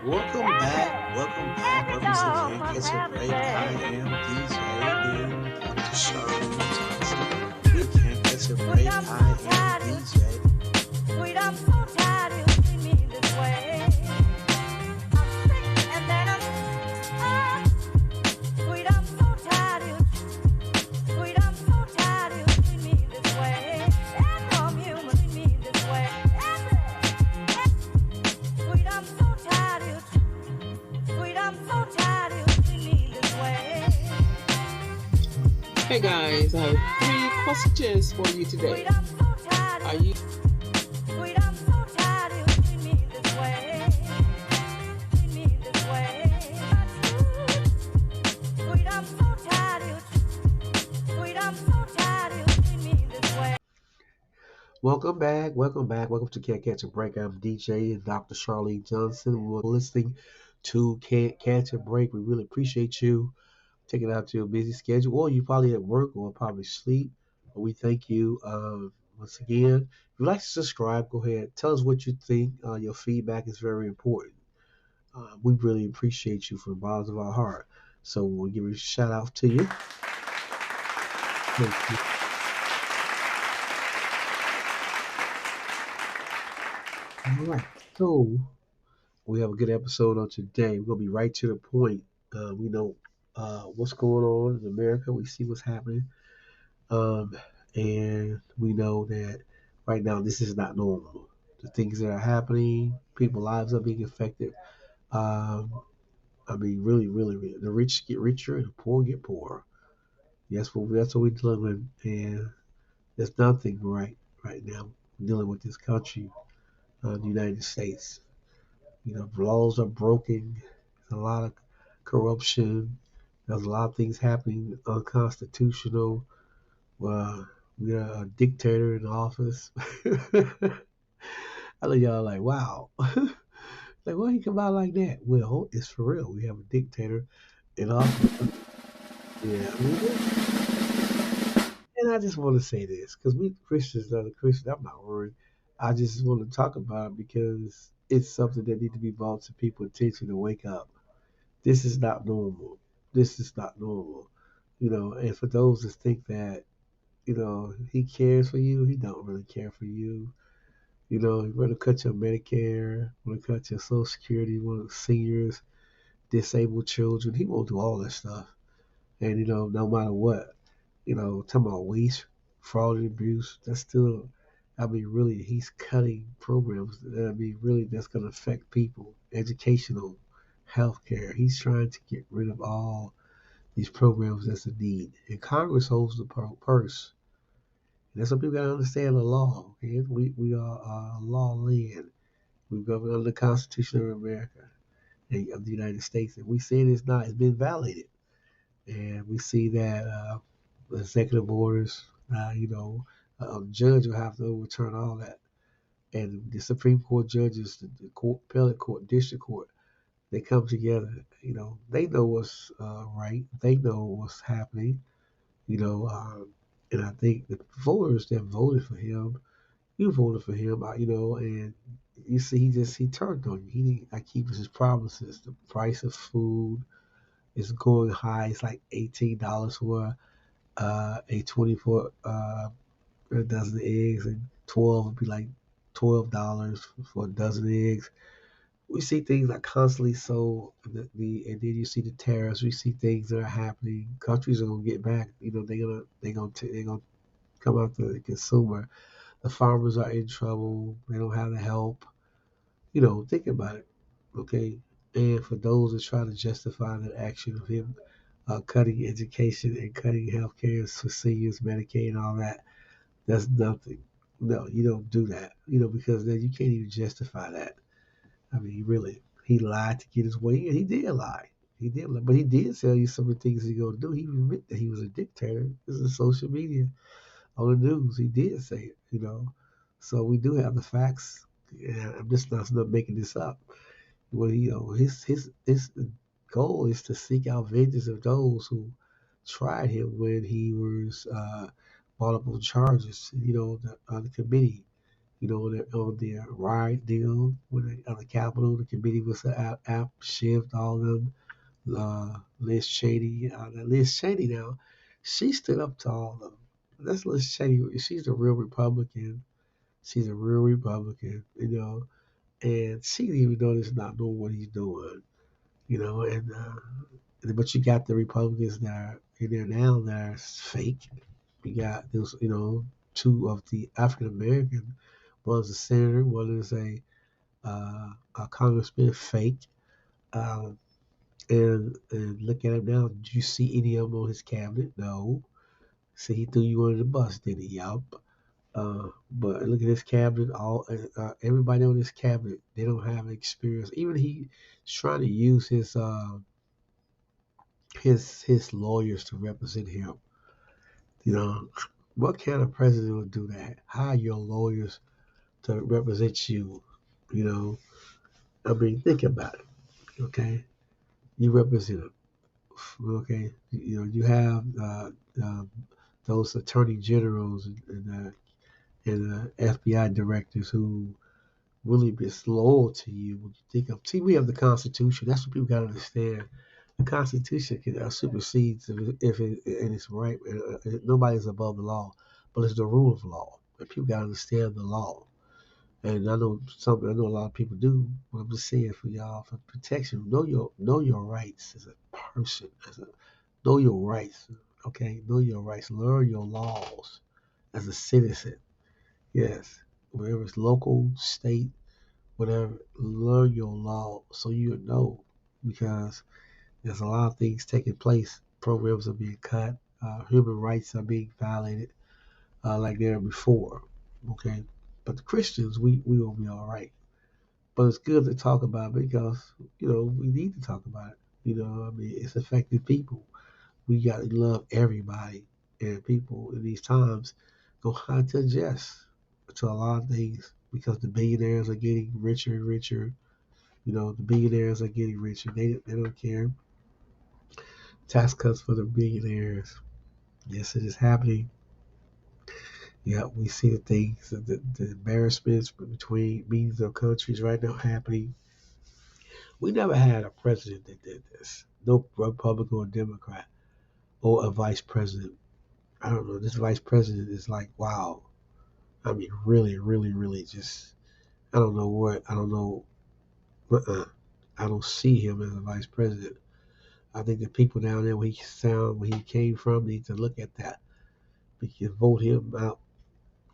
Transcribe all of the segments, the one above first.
Welcome back. Welcome back. Welcome to Can't Catch a Break. I am DJ and Dr. Charlie Johnson. We can't catch a break. I am DJ. Sweet, I'm so tired you see me this way. I'm sick and then sweet, I'm so tired sweet, I'm so tired you see me this way. And from human see me this way. Sweet, I'm so tired sweet, I'm so tired you see me this way. Hey guys, I have 3 questions for you today. Sweet, I'm so tired Are you sweet, I'm so tired you see me this way. See me this way. Sweet, I'm so tired sweet, I'm so tired you see me this way. Welcome back. Welcome back. Welcome to Can't Catch a Break. I'm DJ and Dr. Charlie Johnson. We're listening to Can't Catch a Break. We really appreciate you taking out your busy schedule, or you probably at work or probably sleep. But we thank you once again. If you'd like to subscribe, go ahead. Tell us what you think. Your feedback is very important. We really appreciate you from the bottom of our heart. So we'll give a shout out to you. Thank you. All right. So we have a good episode on today. We're gonna be right to the point. We know what's going on in America. We see what's happening. Um, and we know that right now this is not normal. The things that are happening, people's lives are being affected. Um, I mean, really, really, really, the rich get richer and the poor get poorer. That's what we're dealing with, and there's nothing right now dealing with this country, the United States. You know, laws are broken. There's a lot of corruption. There's a lot of things happening unconstitutional. We got a dictator in office. I know y'all like, wow. Like, why he come out like that? Well, it's for real. We have a dictator in office. Yeah, I mean, and I just want to say this because we Christians are the Christians. I'm not worried. I just want to talk about it because it's something that needs to be brought to people's attention to wake up. This is not normal. This is not normal. You know, and for those that think that, you know, he cares for you, he don't really care for you. You know, you want to cut your Medicare, want to cut your Social Security, want seniors, disabled children. He won't do all that stuff. And, you know, no matter what, you know, talking about waste, fraud, and abuse, that's still, I mean, really, he's cutting programs. I mean, really, that's going to affect people, educational, healthcare. He's trying to get rid of all these programs that's a need. And Congress holds the purse. And that's what people got to understand the law. Okay? We are a law land. We govern under the Constitution of America and of the United States. And we say it's not, it's been violated. And we see that executive orders, a judge will have to overturn all that. And the Supreme Court judges, the court, appellate court, district court, they come together. You know, they know what's right. They know what's happening. You know, and I think the voters that voted for him, you voted for him. You know, and you see, he turned on you. He not keeping his promises. The price of food is going high. It's like $18 for a 24 a dozen eggs, and 12 would be like $12 for a dozen eggs. We see things like constantly so and then you see the tariffs. We see things that are happening. Countries are gonna get back. You know, they're gonna come after the consumer. The farmers are in trouble. They don't have the help. You know, think about it. Okay, and for those that try to justify the action of him cutting education and cutting health care for seniors, Medicaid, and all that, that's nothing. No, you don't do that. You know, because then you can't even justify that. I mean, really, he lied to get his way, and he did lie. He did lie, but he did tell you some of the things he's going to do. He admitted that he was a dictator. This is social media on the news. He did say it, you know. So we do have the facts. Yeah, I'm just not making this up. Well, you know, his goal is to seek out vengeance of those who tried him when he was brought up on charges. You know, the committee. on their riot deal with on the Capitol. The committee was app shift all of them. Liz Cheney, Liz Cheney now, she stood up to all of them. That's Liz Cheney. She's a real Republican. She's a real Republican, and she didn't even know this, not knowing what he's doing, but you got the Republicans that are in there now that are fake. You got those, two of the African American. One is a senator, one is a congressman, fake. Um, and look at him now. Did you see any of them on his cabinet? No. See, he threw you under the bus, did he? Yup. But look at his cabinet. All everybody on his cabinet, they don't have experience. Even he's trying to use his lawyers to represent him. You know, what kind of president would do that? Hire your lawyers to represent you. You know, I mean, think about it. Okay, you represent him. Okay, you have those attorney generals and FBI directors who really be loyal to you when you think of. See, we have the Constitution. That's what people got to understand. The Constitution can supersedes if and it's right. Nobody's above the law, but it's the rule of law. And people got to understand the law. And I know I know a lot of people do. But I'm just saying for y'all, for protection, know your rights as a person, know your rights. Okay, know your rights. Learn your laws as a citizen. Yes, wherever it's local, state, whatever, learn your law so you know because there's a lot of things taking place. Programs are being cut. Human rights are being violated like never before. Okay, but the Christians, we will be all right. But it's good to talk about it because we need to talk about it. I mean, it's affecting people. We got to love everybody, and people in these times don't have to adjust to a lot of things because the billionaires are getting richer and richer. The billionaires are getting richer. They don't care. Tax cuts for the billionaires. Yes, it is happening. Yeah, we see the things, the embarrassments between meetings of countries right now happening. We never had a president that did this. No Republican or Democrat or a vice president. I don't know. This vice president is like, wow. I mean, really, really, really just, I don't know what, I don't know. I don't see him as a vice president. I think the people down there where he came from need to look at that. We can vote him out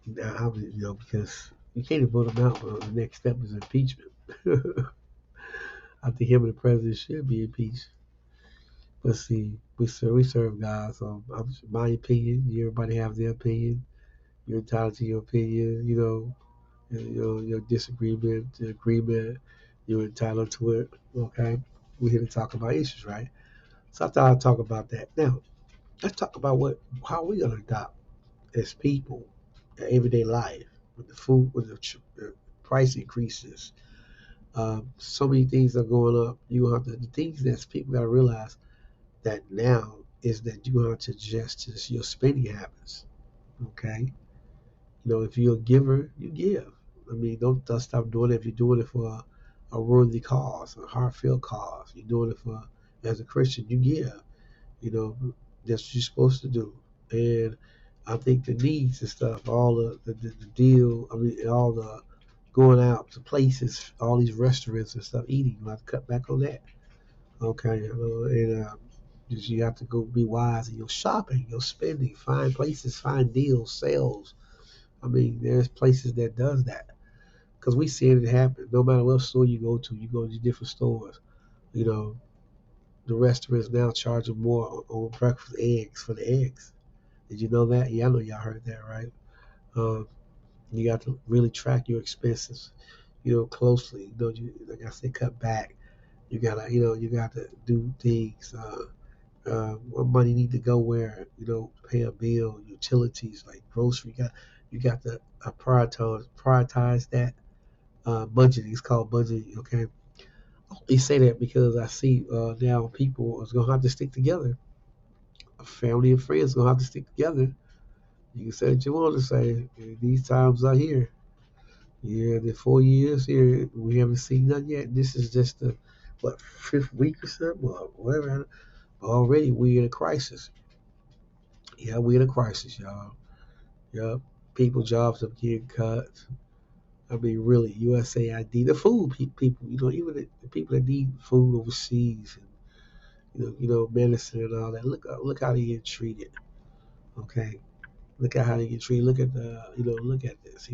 now, because you can't vote him out, but the next step is impeachment. I think him and the president should be impeached. But see, we serve God, so my opinion. Everybody have their opinion. You're entitled to your opinion. Your disagreement, the agreement. You're entitled to it. Okay, we're here to talk about issues, right? So I thought I'd talk about that. Now, let's talk about how we're gonna adopt as people in everyday life with the food, with the price increases. So many things are going up. You have to the things that people got to realize that now is that you have to adjust to your spending habits. Okay, if you're a giver, you give. I mean, don't stop doing it if you're doing it for a worthy cause, a heartfelt cause. You're doing it for as a Christian, you give. You know, that's what you're supposed to do. And I think the needs and stuff, all the deal, I mean, all the going out to places, all these restaurants and stuff, eating, you have to cut back on that. Okay, and you have to go be wise in your shopping, your spending, find places, find deals, sales. I mean, there's places that does that because we see it happen. No matter what store you go to different stores. You know, the restaurants now charging more on breakfast eggs for the eggs. Did you know that? Yeah, I know y'all heard that, right? Um, you got to really track your expenses, closely. Like I said, cut back. You got to do things. What money need to go where? Pay a bill, utilities like grocery. You got to prioritize that. Budgeting. It's called budgeting. Okay. They say that because I see now people is gonna have to stick together. Family and friends gonna have to stick together. You can say what you want to say. These times are here. Yeah, the 4 years here, we haven't seen nothing yet. This is just the what fifth week or something, or whatever. Already we in a crisis. Yeah, we in a crisis, y'all. Yep, people jobs are getting cut. I mean, really, USAID, the food people, even the people that need food overseas, and medicine and all that. Look how they get treated. Okay, look at how they get treated. Look at look at this.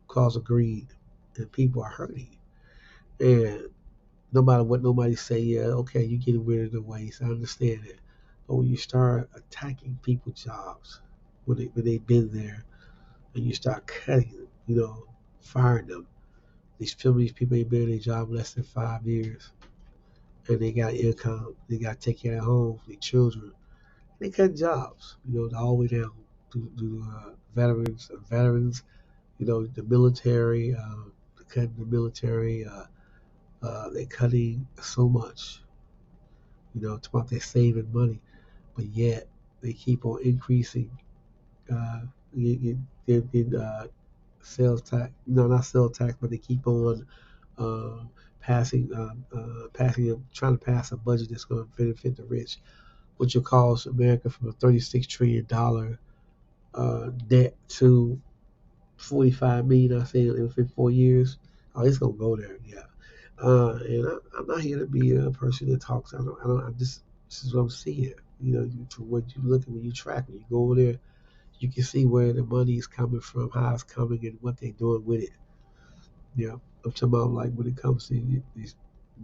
Cause of greed, and people are hurting. And no matter what nobody say, yeah, okay, you getting rid of the waste. I understand it. But when you start attacking people's jobs, when they've been there, and you start cutting them, firing them. Some of these people ain't been in their job less than 5 years, and they got income. They got to take care of home, their children. They cut jobs, all the way down to veterans, the military, cutting the military. They're cutting so much, it's about they're saving money, but yet they keep on increasing uh, in sales tax. No, not sales tax, but they keep on uh, trying to pass a budget that's going to benefit the rich, which will cause America from a $36 trillion debt to 45 million. I say in 4 years. Oh, it's gonna go there. Yeah. And I'm not here to be a person that talks. I just this is what I'm seeing. From what you look at when you track, when you go over there, you can see where the money is coming from, how it's coming, and what they're doing with it. Yeah, I'm talking about like when it comes to these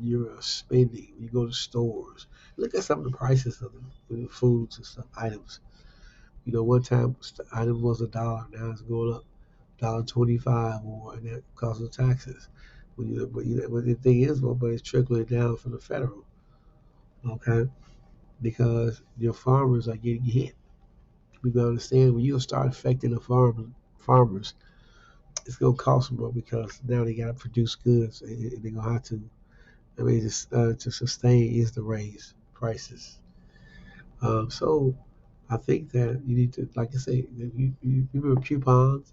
your spending. You go to stores, look at some of the prices of the foods and stuff, items. One time the item was $1, now it's going up $1.25 more, and that because of taxes. But the thing is, well, but it's trickling down from the federal, okay? Because your farmers are getting hit. We gotta understand when you start affecting the farmers, it's gonna cost more because now they gotta produce goods, and they're gonna have to. I mean, just to sustain is to raise prices. So I think that you need to, like I say, you remember coupons,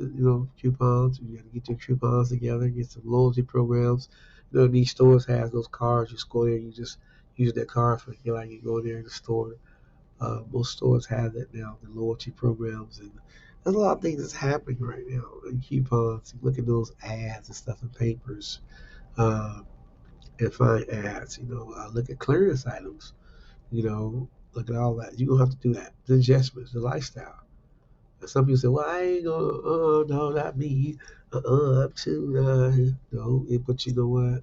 coupons. You got to get your coupons together, get some loyalty programs. These stores have those cards. You just go there, you just use that card for, like you go there in the store. Most stores have that now, the loyalty programs. And there's a lot of things that's happening right now. And coupons, you look at those ads and stuff in papers, um, and find ads. Look at clearance items, you know, look at all that. You're gonna have to do that. The adjustments, the lifestyle. And some people say, "Well, I ain't gonna. No, not me. I'm too. No." But you know what?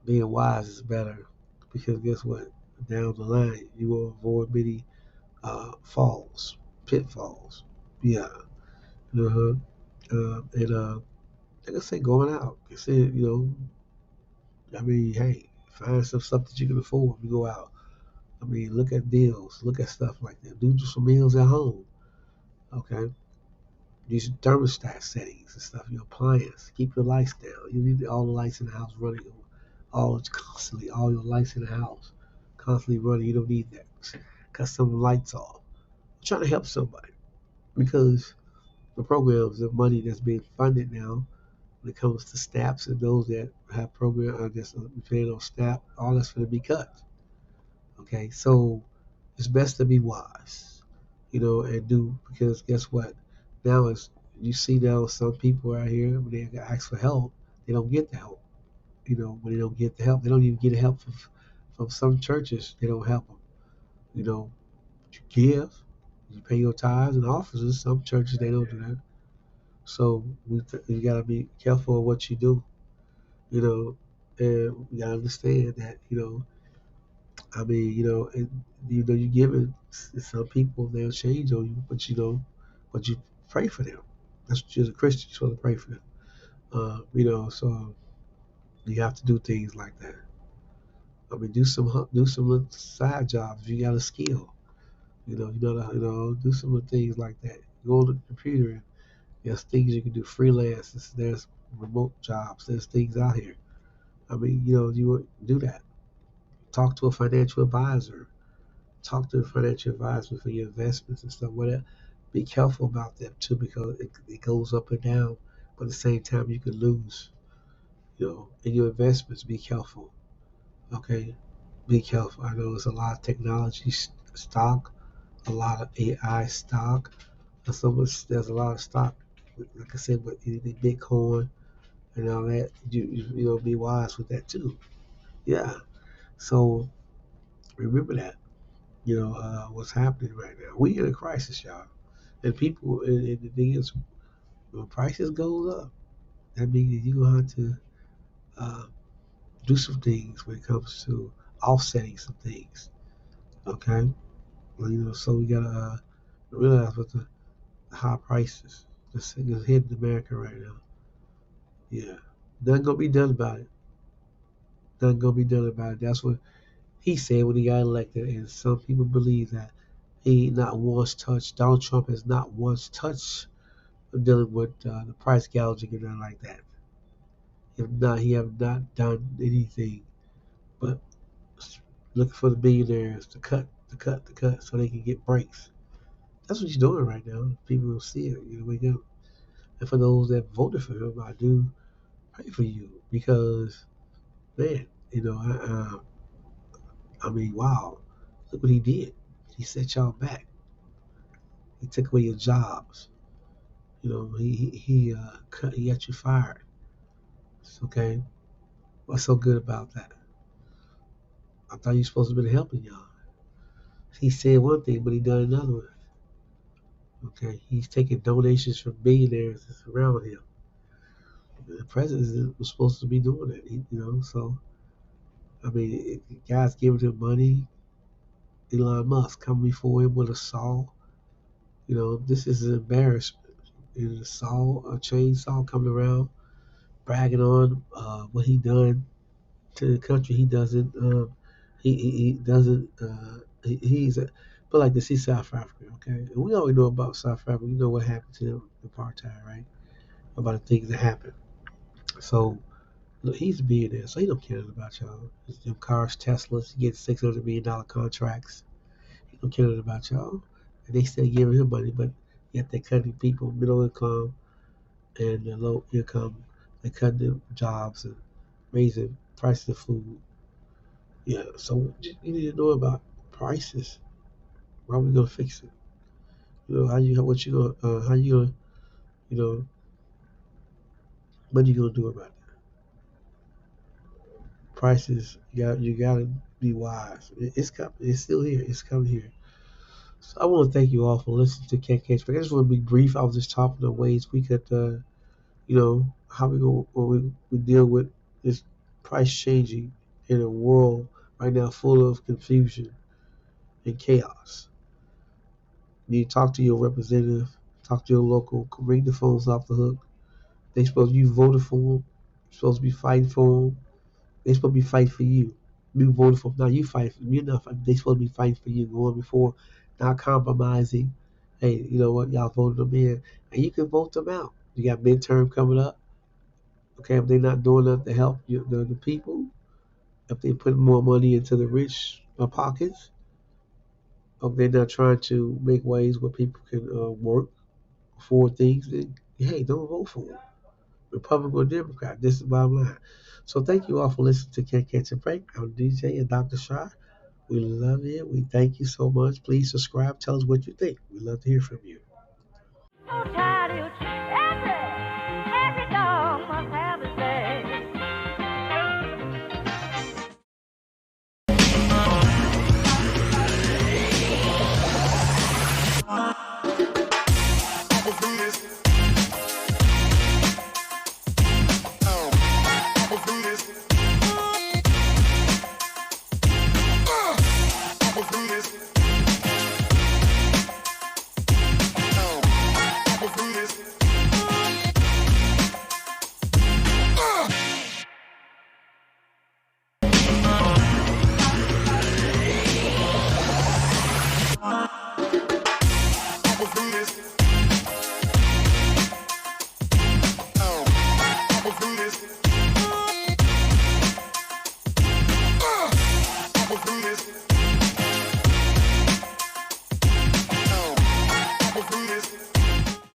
Being wise is better because guess what? Down the line, you will avoid many falls, pitfalls. Yeah. Uh-huh. And like I say, going out. I said, I mean, hey, find some stuff that you can afford. You go out. I mean, look at deals, look at stuff like that. Do some meals at home. Okay. Use your thermostat settings and stuff, your appliance. Keep your lights down. You need all the lights in the house running all constantly, all your lights in the house constantly running. You don't need that. Cut some lights off. I'm trying to help somebody because the programs, the money that's being funded now, when it comes to SNAPs and those that have program that's depending on SNAP, all that's going to be cut. Okay, so it's best to be wise, and do because guess what? Now is you see now some people out here when they ask for help, they don't get the help. When they don't get the help, they don't even get help from some churches. They don't help them. You give, you pay your tithes and offices. Some churches they don't do that. So you gotta be careful of what you do. You know, and you gotta understand that. I mean, and, you give it. Some people they'll change on you, but you pray for them. That's what you're a Christian. You're supposed to pray for them. So you have to do things like that. I mean, do some little side jobs. If you got a skill, do some of the things like that. Go on the computer and there's things you can do freelance. There's remote jobs. There's things out here. I mean, you would do that. Talk to a financial advisor. Talk to a financial advisor for your investments and stuff. Whatever. Be careful about that too because it goes up and down. but at the same time you could lose. In your investments, be careful. Okay, be careful. I know there's a lot of technology stock, a lot of AI stock, and there's a lot of stock. Like I said, with the Bitcoin and all that, be wise with that too. Yeah. So remember that. What's happening right now. We in a crisis, y'all, and people. And the thing is, when prices goes up, that means that you're gonna have to uh, do some things when it comes to offsetting some things. Okay. Well, so we gotta realize what the high prices that's hitting America right now. Yeah, nothing gonna be done about it. Nothing gonna be done about it. That's what he said when he got elected, and some people believe that he not once touched. Donald Trump has not once touched dealing with the price gouging and nothing like that. If not, he have not done anything but looking for the billionaires to cut, so they can get breaks. That's what he's doing right now. People will see it. Wake up. And for those that voted for him, I do pray for you because, man, I mean, wow, look what he did. He set y'all back. He took away your jobs. He got you fired. It's okay. What's so good about that? I thought you were supposed to be helping y'all. He said one thing, but he done another one. Okay, he's taking donations from billionaires that's around him. The president was supposed to be doing it. So I mean, guys giving him money. Elon Musk coming before him with a saw. This is an embarrassment. A saw, a chainsaw coming around, bragging on what he done to the country. He doesn't. He doesn't. He's but like to see South Africa. Okay, and we already know about South Africa. You know what happened to them, apartheid, right? About the things that happened. So look, he's a billionaire, so he don't care about y'all. Them cars, Teslas, he gets $600 million contracts. He don't care about y'all, and they still giving him money, but yet they're cutting people, middle income and the low income. They're cutting them jobs and raising prices of food. Yeah, so you need to know about prices. How are we gonna fix it? How you gonna, you know, what you gonna do about it? Prices, you gotta be wise. It's coming. It's still here. It's coming here. So I want to thank you all for listening to Ken Case. I just want to be brief. I was just talking of ways we could, how we go when we deal with this price changing in a world right now full of confusion and chaos. You need to talk to your representative, talk to your local, ring the phones off the hook. They supposed you voted for them. You're supposed to be fighting for them. They supposed to be fighting for you. You voted for them. Now you fight for them. You're not fighting. They supposed to be fighting for you. Going before, not compromising. Hey, you know what? Y'all voted them in, and you can vote them out. You got midterm coming up. Okay, if they're not doing enough to help the people, if they put more money into the rich pockets, if they're not trying to make ways where people can work for things, then hey, don't vote for them. Republican or Democrat. This is the bottom line. So thank you all for listening to Can't Catch a Break. I'm DJ and Dr. Shah. We love you. We thank you so much. Please subscribe. Tell us what you think. We love to hear from you. So tired of